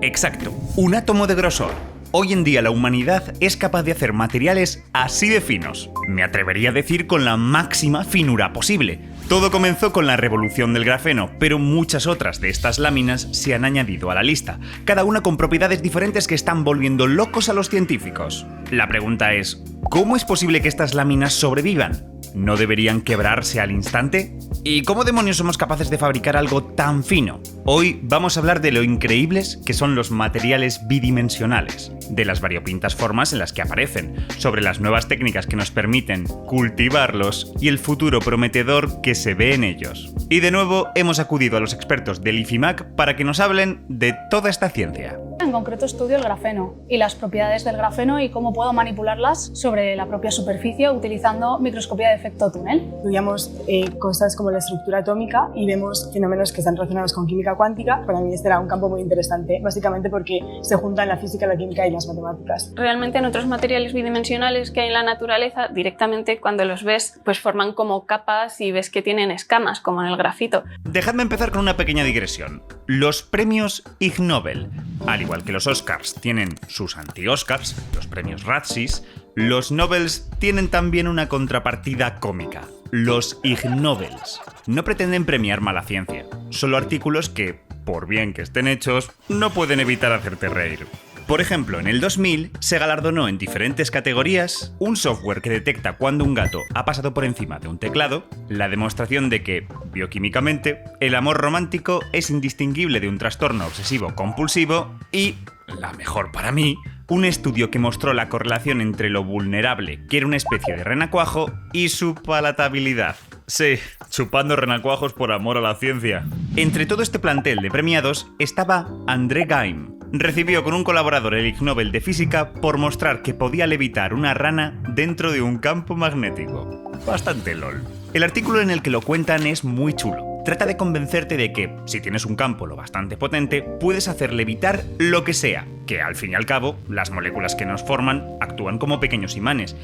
Exacto, un átomo de grosor. Hoy en día la humanidad es capaz de hacer materiales así de finos. Me atrevería a decir con la máxima finura posible. Todo comenzó con la revolución del grafeno, pero muchas otras de estas láminas se han añadido a la lista, cada una con propiedades diferentes que están volviendo locos a los científicos. La pregunta es, ¿cómo es posible que estas láminas sobrevivan? ¿No deberían quebrarse al instante? ¿Y cómo demonios somos capaces de fabricar algo tan fino? Hoy vamos a hablar de lo increíbles que son los materiales bidimensionales, de las variopintas formas en las que aparecen, sobre las nuevas técnicas que nos permiten cultivarlos y el futuro prometedor que se ve en ellos. Y de nuevo hemos acudido a los expertos del IFIMAC para que nos hablen de toda esta ciencia. En concreto estudio el grafeno y las propiedades del grafeno y cómo puedo manipularlas sobre la propia superficie utilizando microscopía de efecto túnel. Estudiamos cosas como la estructura atómica y vemos fenómenos que están relacionados con química cuántica. Para mí este era un campo muy interesante, básicamente porque se juntan la física, la química y las matemáticas. Realmente en otros materiales bidimensionales que hay en la naturaleza, directamente cuando los ves, pues forman como capas y ves que tienen escamas, como en el grafito. Dejadme empezar con una pequeña digresión. Los premios Ig Nobel, al igual que los Oscars tienen sus anti-Oscars, los premios Razzies, los Nobels tienen también una contrapartida cómica, los Ig Nobels. No pretenden premiar mala ciencia, solo artículos que, por bien que estén hechos, no pueden evitar hacerte reír. Por ejemplo, en el 2000 se galardonó en diferentes categorías un software que detecta cuando un gato ha pasado por encima de un teclado, la demostración de que, bioquímicamente, el amor romántico es indistinguible de un trastorno obsesivo-compulsivo y, la mejor para mí, un estudio que mostró la correlación entre lo vulnerable que era una especie de renacuajo y su palatabilidad. Sí, chupando renacuajos por amor a la ciencia. Entre todo este plantel de premiados estaba André Geim. Recibió con un colaborador el Ig Nobel de Física por mostrar que podía levitar una rana dentro de un campo magnético. Bastante lol. El artículo en el que lo cuentan es muy chulo. Trata de convencerte de que, si tienes un campo lo bastante potente, puedes hacer levitar lo que sea, que al fin y al cabo, las moléculas que nos forman actúan como pequeños imanes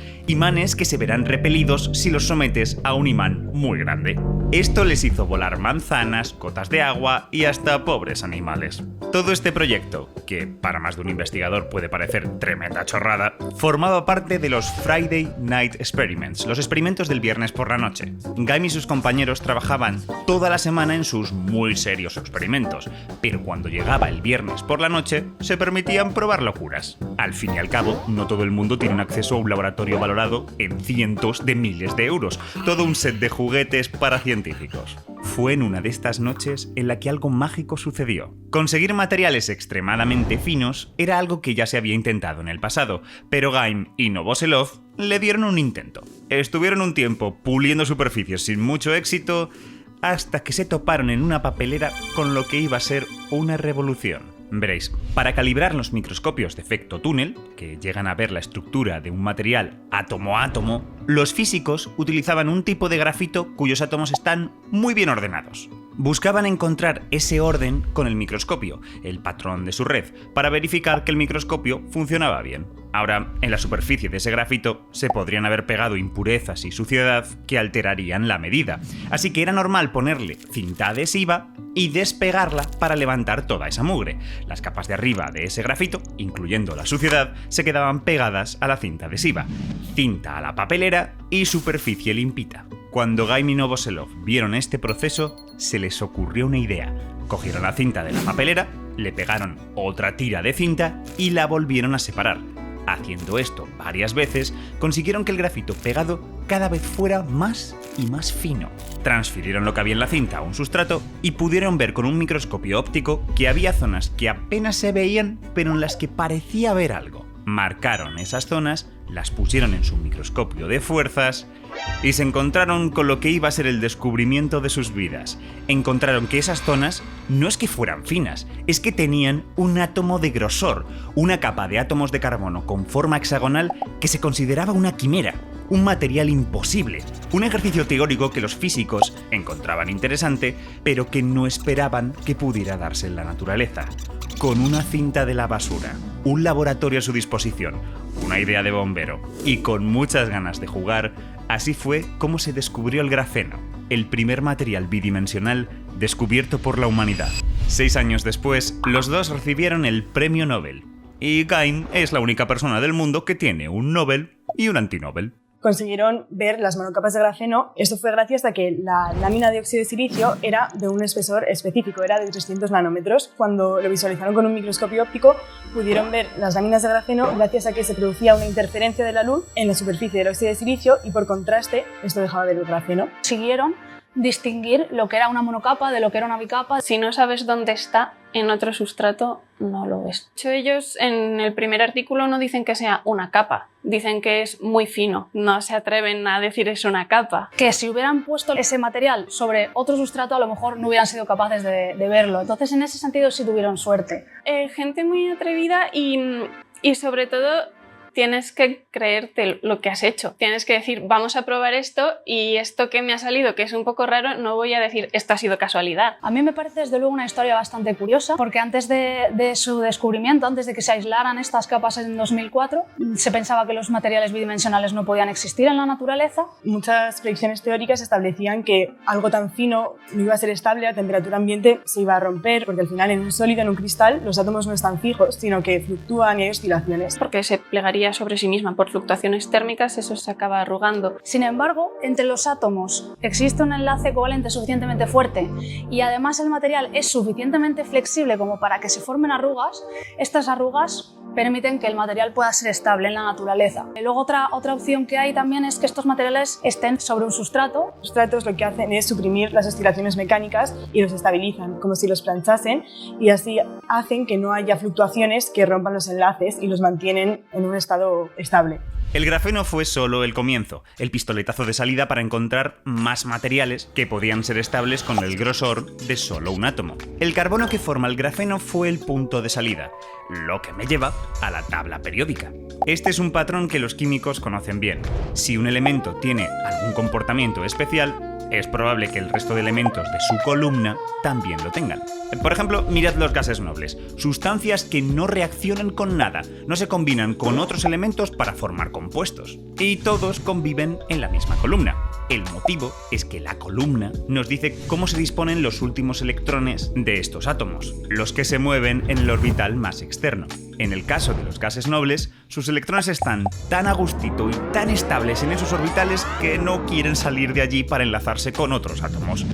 que se verán repelidos si los sometes a un imán muy grande. Esto les hizo volar manzanas, gotas de agua y hasta pobres animales. Todo este proyecto, que para más de un investigador puede parecer tremenda chorrada, formaba parte de los Friday Night Experiments, los experimentos del viernes por la noche. Geim y sus compañeros trabajaban toda la semana en sus muy serios experimentos, pero cuando llegaba el viernes por la noche, se permitían probar locuras. Al fin y al cabo, no todo el mundo tiene un acceso a un laboratorio valorado en cientos de miles de euros, todo un set de juguetes para científicos. Fue en una de estas noches en la que algo mágico sucedió. Conseguir materiales extremadamente finos era algo que ya se había intentado en el pasado, pero Geim y Novoselov le dieron un intento. Estuvieron un tiempo puliendo superficies sin mucho éxito, hasta que se toparon en una papelera con lo que iba a ser una revolución. Veréis, para calibrar los microscopios de efecto túnel, que llegan a ver la estructura de un material átomo a átomo, los físicos utilizaban un tipo de grafito cuyos átomos están muy bien ordenados. Buscaban encontrar ese orden con el microscopio, el patrón de su red, para verificar que el microscopio funcionaba bien. Ahora, en la superficie de ese grafito se podrían haber pegado impurezas y suciedad que alterarían la medida, así que era normal ponerle cinta adhesiva y despegarla para levantar toda esa mugre. Las capas de arriba de ese grafito, incluyendo la suciedad, se quedaban pegadas a la cinta adhesiva, cinta a la papelera y superficie limpita. Cuando Geim y Novoselov vieron este proceso, se les ocurrió una idea. Cogieron la cinta de la papelera, le pegaron otra tira de cinta y la volvieron a separar. Haciendo esto varias veces, consiguieron que el grafito pegado cada vez fuera más y más fino. Transfirieron lo que había en la cinta a un sustrato y pudieron ver con un microscopio óptico que había zonas que apenas se veían, pero en las que parecía haber algo. Marcaron esas zonas, las pusieron en su microscopio de fuerzas y se encontraron con lo que iba a ser el descubrimiento de sus vidas. Encontraron que esas zonas no es que fueran finas, es que tenían un átomo de grosor, una capa de átomos de carbono con forma hexagonal que se consideraba una quimera, un material imposible, un ejercicio teórico que los físicos encontraban interesante, pero que no esperaban que pudiera darse en la naturaleza. Con una cinta de la basura, un laboratorio a su disposición, una idea de bombero y con muchas ganas de jugar, así fue como se descubrió el grafeno, el primer material bidimensional descubierto por la humanidad. 6 años después, los dos recibieron el premio Nobel. Y Geim es la única persona del mundo que tiene un Nobel y un antinobel. Consiguieron ver las monocapas de grafeno. Esto fue gracias a que la lámina de óxido de silicio era de un espesor específico, era de 300 nanómetros. Cuando lo visualizaron con un microscopio óptico, pudieron ver las láminas de grafeno gracias a que se producía una interferencia de la luz en la superficie del óxido de silicio y por contraste esto dejaba ver el grafeno. Consiguieron distinguir lo que era una monocapa de lo que era una bicapa. Si no sabes dónde está en otro sustrato, no lo ves. De hecho, ellos en el primer artículo no dicen que sea una capa, dicen que es muy fino. No se atreven a decir es una capa. Que si hubieran puesto ese material sobre otro sustrato, a lo mejor no hubieran sido capaces de verlo. Entonces, en ese sentido, sí tuvieron suerte. Gente muy atrevida y sobre todo tienes que creerte lo que has hecho. Tienes que decir, vamos a probar esto y esto que me ha salido, que es un poco raro, no voy a decir, esto ha sido casualidad. A mí me parece desde luego una historia bastante curiosa, porque antes de su descubrimiento, antes de que se aislaran estas capas en 2004, se pensaba que los materiales bidimensionales no podían existir en la naturaleza. Muchas predicciones teóricas establecían que algo tan fino no iba a ser estable, a temperatura ambiente se iba a romper, porque al final en un sólido, en un cristal, los átomos no están fijos, sino que fluctúan y hay oscilaciones. Porque se plegaría sobre sí misma por fluctuaciones térmicas, eso se acaba arrugando. Sin embargo, entre los átomos existe un enlace covalente suficientemente fuerte y además el material es suficientemente flexible como para que se formen arrugas. Estas arrugas permiten que el material pueda ser estable en la naturaleza. Y luego otra opción que hay también es que estos materiales estén sobre un sustrato. Los sustratos lo que hacen es suprimir las oscilaciones mecánicas y los estabilizan, como si los planchasen, y así hacen que no haya fluctuaciones que rompan los enlaces y los mantienen en un estado estable. El grafeno fue solo el comienzo, el pistoletazo de salida para encontrar más materiales que podían ser estables con el grosor de solo un átomo. El carbono que forma el grafeno fue el punto de salida, lo que me lleva a la tabla periódica. Este es un patrón que los químicos conocen bien. Si un elemento tiene algún comportamiento especial, es probable que el resto de elementos de su columna también lo tengan. Por ejemplo, mirad los gases nobles, sustancias que no reaccionan con nada, no se combinan con otros elementos para formar compuestos, y todos conviven en la misma columna. El motivo es que la columna nos dice cómo se disponen los últimos electrones de estos átomos, los que se mueven en el orbital más externo. En el caso de los gases nobles, sus electrones están tan a gustito y tan estables en esos orbitales que no quieren salir de allí para enlazarse con otros átomos.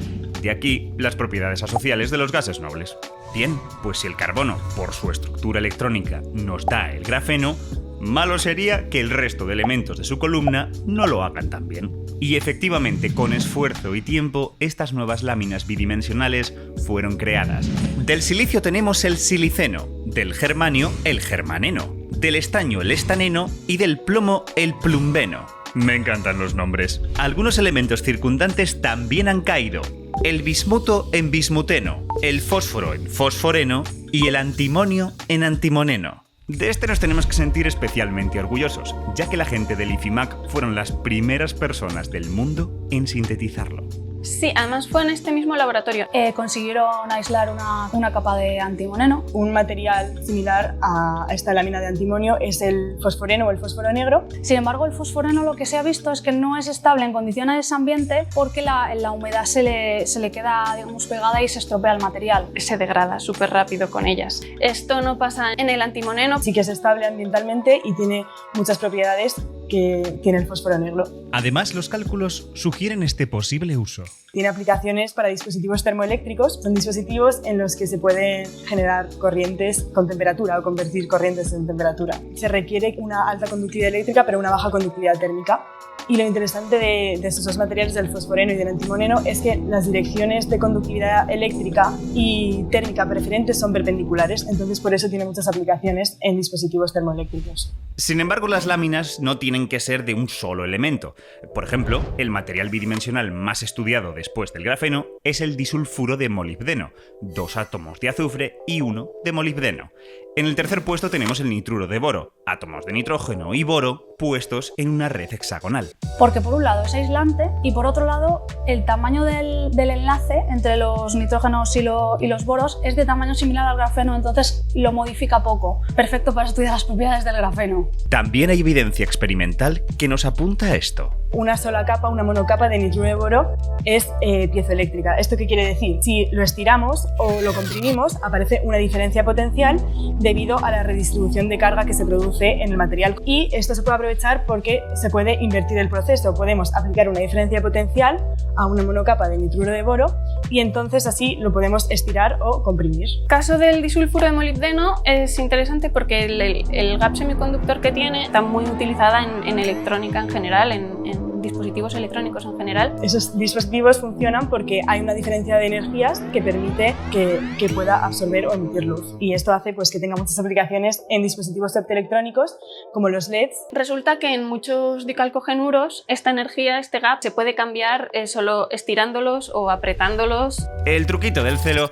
De aquí las propiedades asociales de los gases nobles. Bien, pues si el carbono, por su estructura electrónica, nos da el grafeno, malo sería que el resto de elementos de su columna no lo hagan tan bien. Y efectivamente, con esfuerzo y tiempo, estas nuevas láminas bidimensionales fueron creadas. Del silicio tenemos el siliceno, del germanio el germaneno, del estaño el estaneno y del plomo el plumbeno. Me encantan los nombres. Algunos elementos circundantes también han caído. El bismuto en bismuteno, el fósforo en fosforeno y el antimonio en antimoneno. De este nos tenemos que sentir especialmente orgullosos, ya que la gente del IFIMAC fueron las primeras personas del mundo en sintetizarlo. Sí, además fue en este mismo laboratorio. Consiguieron aislar una capa de antimoneno. Un material similar a esta lámina de antimonio es el fosforeno o el fósforo negro. Sin embargo, el fosforeno lo que se ha visto es que no es estable en condiciones ambiente porque la humedad se le queda, digamos, pegada y se estropea el material. Se degrada súper rápido con ellas. Esto no pasa en el antimoneno. Sí que es estable ambientalmente y tiene muchas propiedades que tiene el fósforo negro. Además, los cálculos sugieren este posible uso. Tiene aplicaciones para dispositivos termoeléctricos. Son dispositivos en los que se pueden generar corrientes con temperatura o convertir corrientes en temperatura. Se requiere una alta conductividad eléctrica pero una baja conductividad térmica. Y lo interesante de estos dos materiales, del fosforeno y del antimoneno, es que las direcciones de conductividad eléctrica y térmica preferentes son perpendiculares, entonces por eso tiene muchas aplicaciones en dispositivos termoeléctricos. Sin embargo, las láminas no tienen que ser de un solo elemento. Por ejemplo, el material bidimensional más estudiado después del grafeno es el disulfuro de molibdeno, 2 átomos de azufre y 1 de molibdeno. En el tercer puesto tenemos el nitruro de boro, átomos de nitrógeno y boro puestos en una red hexagonal. Porque por un lado es aislante y por otro lado el tamaño del enlace entre los nitrógenos y los boros es de tamaño similar al grafeno, entonces lo modifica poco. Perfecto para estudiar las propiedades del grafeno. También hay evidencia experimental que nos apunta a esto. una sola capa, una monocapa de nitruro de boro es piezoeléctrica. ¿Esto qué quiere decir? Si lo estiramos o lo comprimimos, aparece una diferencia potencial debido a la redistribución de carga que se produce en el material. Y esto se puede aprovechar porque se puede invertir el proceso. Podemos aplicar una diferencia potencial a una monocapa de nitruro de boro y entonces así lo podemos estirar o comprimir. El caso del disulfuro de molibdeno es interesante porque el gap semiconductor que tiene está muy utilizada en electrónica en general, en dispositivos electrónicos en general. Esos dispositivos funcionan porque hay una diferencia de energías que permite que pueda absorber o emitir luz. Y esto hace pues, que tenga muchas aplicaciones en dispositivos optoelectrónicos como los LEDs. Resulta que en muchos dicalcogenuros esta energía, este gap, se puede cambiar solo estirándolos o apretándolos. El truquito del celo...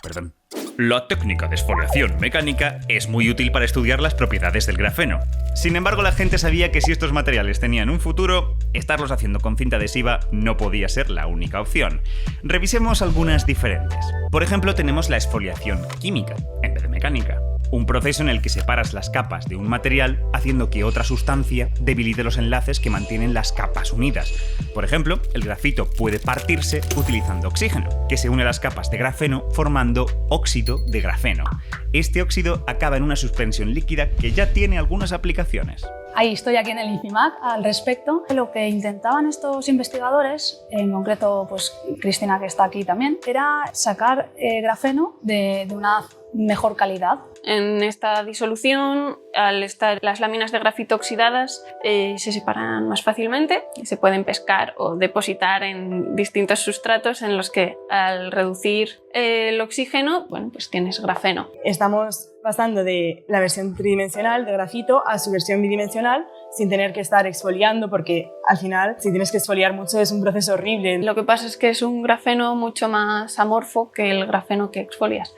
perdón. La técnica de exfoliación mecánica es muy útil para estudiar las propiedades del grafeno. Sin embargo, la gente sabía que si estos materiales tenían un futuro, estarlos haciendo con cinta adhesiva no podía ser la única opción. Revisemos algunas diferentes. Por ejemplo, tenemos la exfoliación química, en vez de mecánica. Un proceso en el que separas las capas de un material haciendo que otra sustancia debilite los enlaces que mantienen las capas unidas. Por ejemplo, el grafito puede partirse utilizando oxígeno, que se une a las capas de grafeno formando óxido de grafeno. Este óxido acaba en una suspensión líquida que ya tiene algunas aplicaciones. Hay historia aquí en el INCIMAC al respecto. Lo que intentaban estos investigadores, en concreto pues Cristina que está aquí también, era sacar grafeno de una mejor calidad. En esta disolución, al estar las láminas de grafito oxidadas, se separan más fácilmente y se pueden pescar o depositar en distintos sustratos en los que al reducir el oxígeno, bueno, pues tienes grafeno. Estamos pasando de la versión tridimensional de grafito a su versión bidimensional sin tener que estar exfoliando porque al final si tienes que exfoliar mucho es un proceso horrible. Lo que pasa es que es un grafeno mucho más amorfo que el grafeno que exfolias.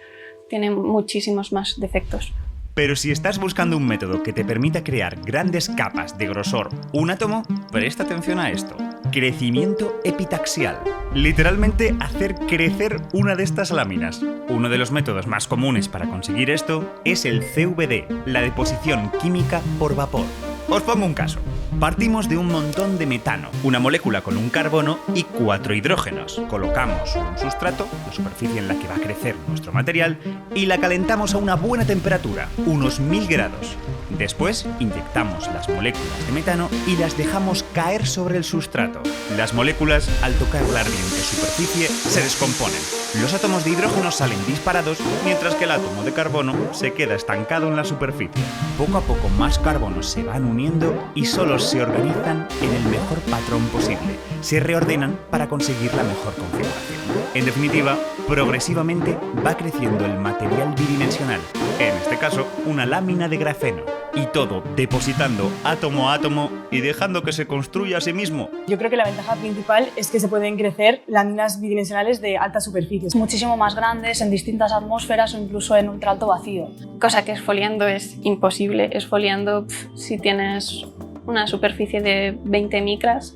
Tiene muchísimos más defectos. Pero si estás buscando un método que te permita crear grandes capas de grosor un átomo, presta atención a esto. Crecimiento epitaxial. Literalmente hacer crecer una de estas láminas. Uno de los métodos más comunes para conseguir esto es el CVD, la deposición química por vapor. Os pongo un caso. Partimos de un montón de metano, una molécula con un carbono y 4 hidrógenos. Colocamos un sustrato, la superficie en la que va a crecer nuestro material, y la calentamos a una buena temperatura, unos 1000 grados. Después inyectamos las moléculas de metano y las dejamos caer sobre el sustrato. Las moléculas, al tocar la ardiente superficie, se descomponen. Los átomos de hidrógeno salen disparados, mientras que el átomo de carbono se queda estancado en la superficie. Poco a poco más carbonos se van uniendo y solo se organizan en el mejor patrón posible. Se reordenan para conseguir la mejor configuración. En definitiva, progresivamente va creciendo el material bidimensional, en este caso una lámina de grafeno, y todo depositando átomo a átomo y dejando que se construya a sí mismo. Yo creo que la ventaja principal es que se pueden crecer láminas bidimensionales de altas superficies. Muchísimo más grandes, en distintas atmósferas o incluso en ultraalto vacío. Cosa que exfoliando es imposible. Exfoliando, si tienes una superficie de 20 micras,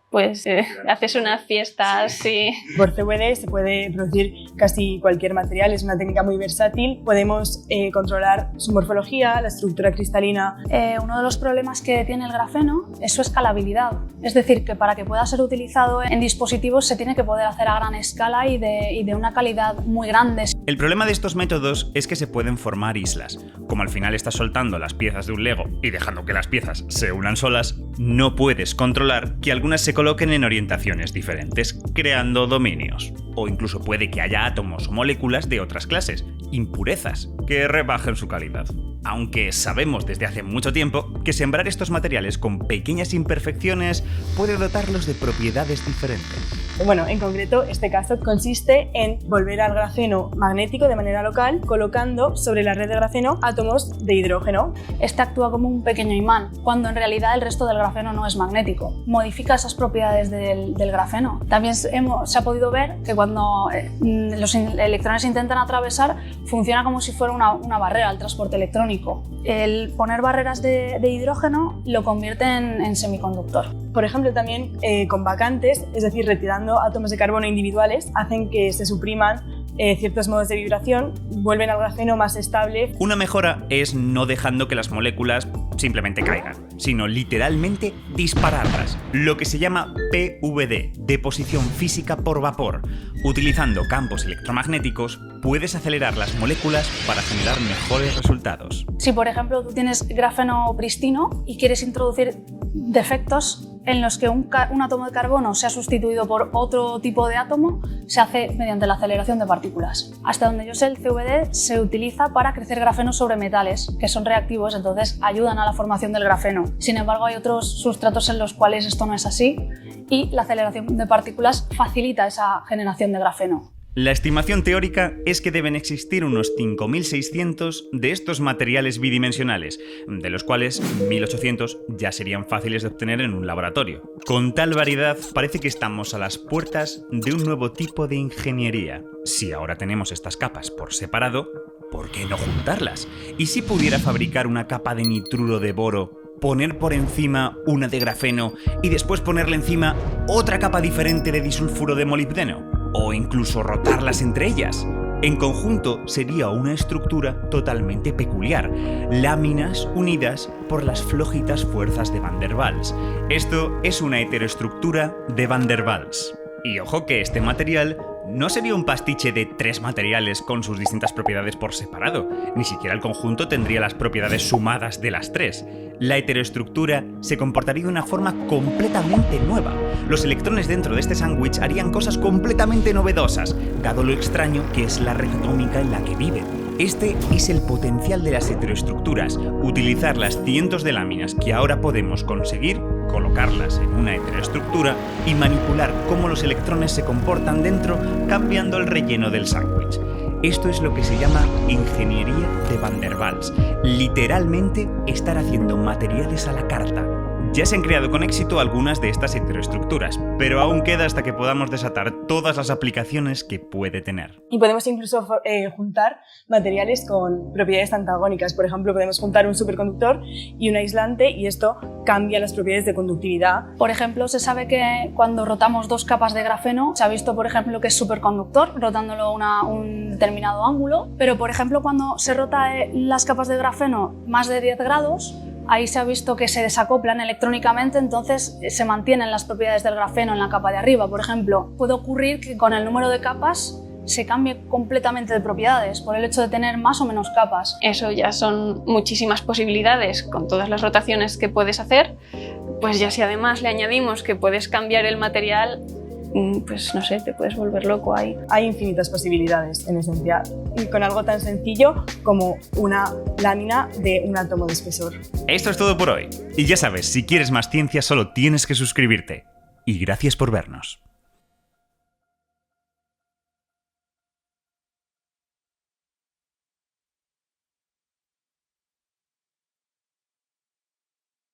pues haces una fiesta así. Por CVD se puede producir casi cualquier material, es una técnica muy versátil. Podemos controlar su morfología, la estructura cristalina. Uno de los problemas que tiene el grafeno es su escalabilidad. Es decir, que para que pueda ser utilizado en dispositivos se tiene que poder hacer a gran escala y de una calidad muy grande. El problema de estos métodos es que se pueden formar islas. Como al final estás soltando las piezas de un Lego y dejando que las piezas se unan solas, no puedes controlar que algunas se coloquen en orientaciones diferentes, creando dominios. O incluso puede que haya átomos o moléculas de otras clases, impurezas, que rebajen su calidad. Aunque sabemos desde hace mucho tiempo que sembrar estos materiales con pequeñas imperfecciones puede dotarlos de propiedades diferentes. Bueno, en concreto, este caso consiste en volver al grafeno magnético de manera local, colocando sobre la red de grafeno átomos de hidrógeno. Este actúa como un pequeño imán, cuando en realidad el resto del grafeno no es magnético. Modifica esas propiedades del grafeno. También se ha podido ver que cuando los electrones intentan atravesar, funciona como si fuera una barrera al transporte electrónico. El poner barreras de hidrógeno lo convierte en semiconductor. Por ejemplo, también con vacantes, es decir, retirando átomos de carbono individuales, hacen que se supriman ciertos modos de vibración, vuelven al grafeno más estable. Una mejora es no dejando que las moléculas simplemente caigan, sino literalmente dispararlas, lo que se llama PVD, deposición física por vapor. Utilizando campos electromagnéticos, puedes acelerar las moléculas para generar mejores resultados. Si, por ejemplo, tú tienes grafeno pristino y quieres introducir defectos en los que un átomo de carbono sea sustituido por otro tipo de átomo, se hace mediante la aceleración de partículas. Hasta donde yo sé, el CVD se utiliza para crecer grafeno sobre metales, que son reactivos, entonces ayudan a la formación del grafeno. Sin embargo, hay otros sustratos en los cuales esto no es así y la aceleración de partículas facilita esa generación de grafeno. La estimación teórica es que deben existir unos 5.600 de estos materiales bidimensionales, de los cuales 1.800 ya serían fáciles de obtener en un laboratorio. Con tal variedad, parece que estamos a las puertas de un nuevo tipo de ingeniería. Si ahora tenemos estas capas por separado, ¿por qué no juntarlas? ¿Y si pudiera fabricar una capa de nitruro de boro, poner por encima una de grafeno y después ponerle encima otra capa diferente de disulfuro de molibdeno? O incluso rotarlas entre ellas. En conjunto sería una estructura totalmente peculiar, láminas unidas por las flojitas fuerzas de Van der Waals. Esto es una heteroestructura de Van der Waals. Y ojo que este material no sería un pastiche de 3 materiales con sus distintas propiedades por separado, ni siquiera el conjunto tendría las propiedades sumadas de las 3. La heteroestructura se comportaría de una forma completamente nueva. Los electrones dentro de este sándwich harían cosas completamente novedosas, dado lo extraño que es la red atómica en la que viven. Este es el potencial de las heteroestructuras, utilizar las cientos de láminas que ahora podemos conseguir, colocarlas en una heteroestructura y manipular cómo los electrones se comportan dentro, cambiando el relleno del sándwich. Esto es lo que se llama ingeniería de Van der Waals. Literalmente estar haciendo materiales a la carta. Ya se han creado con éxito algunas de estas heteroestructuras, pero aún queda hasta que podamos desatar todas las aplicaciones que puede tener. Y podemos incluso juntar materiales con propiedades antagónicas. Por ejemplo, podemos juntar un superconductor y un aislante y esto cambia las propiedades de conductividad. Por ejemplo, se sabe que cuando rotamos 2 capas de grafeno, se ha visto, por ejemplo, que es superconductor, rotándolo a un determinado ángulo, pero, por ejemplo, cuando se rota las capas de grafeno más de 10 grados, ahí se ha visto que se desacoplan electrónicamente, entonces se mantienen las propiedades del grafeno en la capa de arriba. Por ejemplo, puede ocurrir que con el número de capas se cambie completamente de propiedades por el hecho de tener más o menos capas. Eso ya son muchísimas posibilidades con todas las rotaciones que puedes hacer. Pues ya si además le añadimos que puedes cambiar el material, pues no sé, te puedes volver loco ahí. Hay infinitas posibilidades, en esencia, con algo tan sencillo como una lámina de un átomo de espesor. Esto es todo por hoy. Y ya sabes, si quieres más ciencia solo tienes que suscribirte. Y gracias por vernos.